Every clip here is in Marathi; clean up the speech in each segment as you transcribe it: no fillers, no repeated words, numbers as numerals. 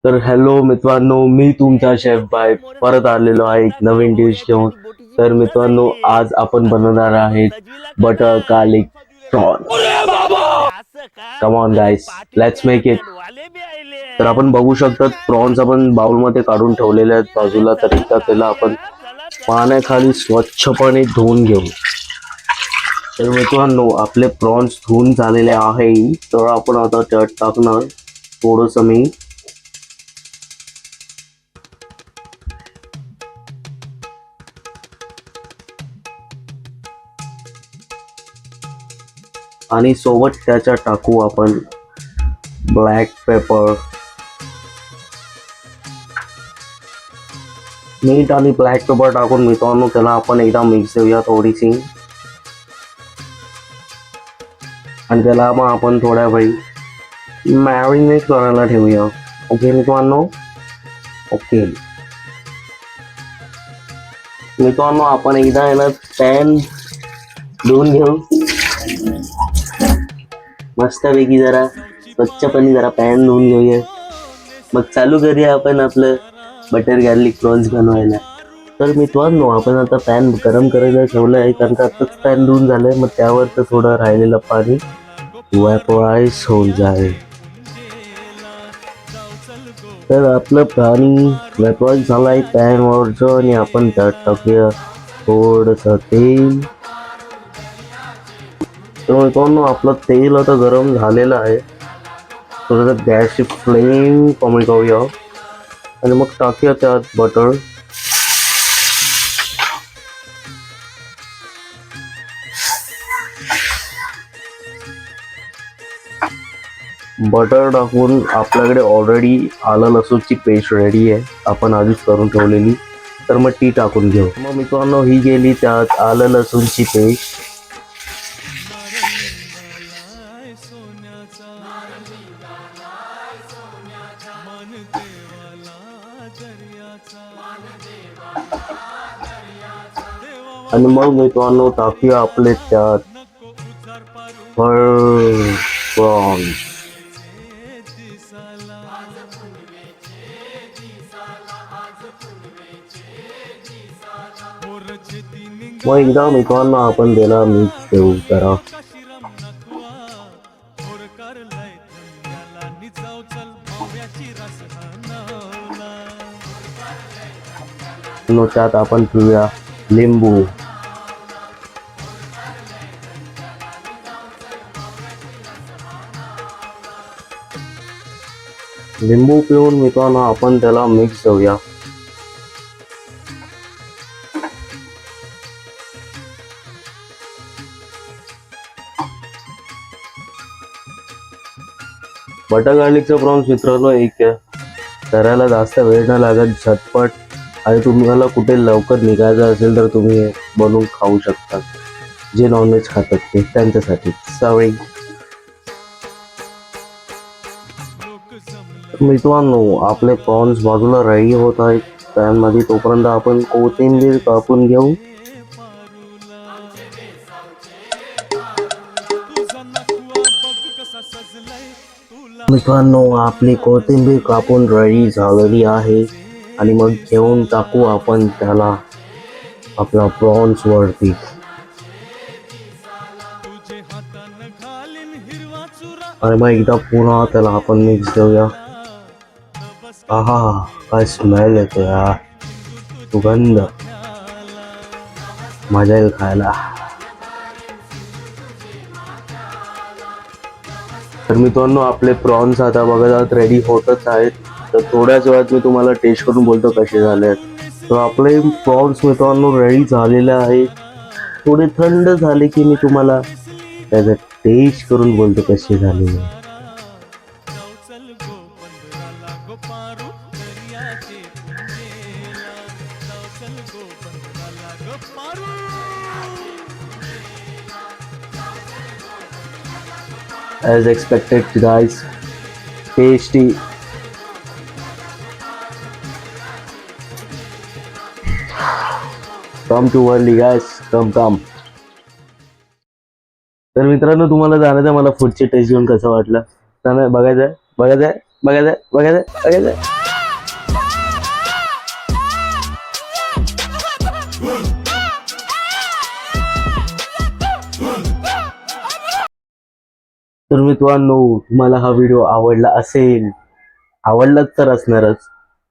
तर हॅलो मित्रांनो, मी तुमचा शेफ बाय परत आलेलो आहे एक नवीन डिश घेऊन. तर मित्रांनो, आज आपण बनवणार आहेत butter garlic prawns. Come on guys, let's make it. तर आपण बघू शकतात प्रॉन्स आपण बाउलमध्ये काढून ठेवलेले आहेत बाजूला. तर एकदा त्याला आपण पाण्याखाली स्वच्छपणे धुवून घेऊ. तर मित्रांनो, आपले प्रॉन्स धुवून झालेले आहे. तर आपण आता त्यात टाकणार थोडंसं मीठ, आणि सोबत त्याच्या टाकू आपण ब्लॅक पेपर. मीठ आणि ब्लॅक पेपर टाकून मित्रांनो त्याला आपण एकदा मिक्स देऊया थोडीशी, आणि त्याला मग आपण थोड्या वेळी मॅरिनेट करायला ठेवूया. ओके मित्रांनो, ओके मित्रांनो, आपण एकदा आहे ना पॅन धुवून घेऊ मस्तपैकी. जरा स्वच्छपणे जरा पॅन धुवून घेऊया, मग चालू करूया आपण आपलं बटर गार्लिक प्रॉन्स बनवायला. तर मित्रांनो, आपण आता पॅन गरम करायला ठेवलं आहे, कारण का आताच पॅन धुवून झालंय. मग त्यावर तर थोडं राहिलेलं पाणी वेपराइज होऊन जाईल. तर आपलं पाणी वेपराइज झालंय पॅनवरचं, आणि आपण त्यात टाकूया थोडंसं तेल. तर मित्रांनो, आपलं तेल आता गरम झालेलं आहे. थोडंसं गॅसची फ्लेम कमी करूया, आणि मग टाकूया त्यात बटर. बटर टाकून आपल्याकडे ऑलरेडी आलं लसूणची पेस्ट रेडी आहे, आपण आधीच करून ठेवलेली. तर मग ती टाकून घेऊ. मग मित्रांनो, ही गेली त्यात आलं लसूणची पेस्ट. आणि मग मित्रांनो टाकूया आपले त्यात प्रॉन्स. मग एकदा मित्रांनो आपण त्याला मिक्स देऊ करा. त्यात आपण पिऊया लिंबू. लिंबू पिऊन मित्रांनो आपण त्याला मिक्स देऊया. बटर गार्लिकचा प्रॉन्स मित्रांनो एक करायला जास्त वेळ नाही लागत, झटपट. आणि तुम्हाला कुठे लवकर निघायचं असेल तर तुम्ही बनवून खाऊ शकता. जे नॉनव्हेज खातात ते त्यांच्यासाठी. सॉरी मित्रांनो, आपले प्रॉन्स बाजूला रेडी होत आहेत पॅन मध्ये. तोपर्यंत आपण कोथिंबीर कापून घेऊ. मित्रांनो, आपली कोथिंबीर कापून रेडी झालेली आहे, आणि मग घेऊन टाकू आपण त्याला आपला प्रॉन्स वरती. आणि मग एकदा पुन्हा त्याला आपण मिक्स देऊया. आहा, काय स्मेल येतो यार, सुगंध, मजा येईल खायला. तर मित्रांनो, आपले प्रॉन्स आता बघा रेडी होतच आहेत. तर थोड्याच वेळात मी तुम्हाला टेस्ट करून बोलतो कसे झाले आहेत. तर आपले प्रॉन्स मित्रांनो रेडी झालेले आहेत. थोडे थंड झाले की मी तुम्हाला त्याचा टेस्ट करून बोलतो कसे झालेले. As expected guys, tasty. Come to early guys, come. तर मित्रांनो, तुम्हाला जाण्याचं मला फूडची टेस्ट घेऊन कसं वाटलं, बघायचं. मित्रांनो, तुम्हाला हा व्हिडिओ आवडला असेल, आवडलाच तर असणारच,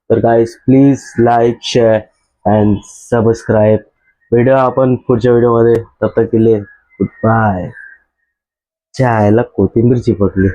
तर guys please like share and subscribe. Video आपण पुढच्या व्हिडिओमध्ये तब तक के लिए गुड बाय. चायला कोथिंबीर चिपकली.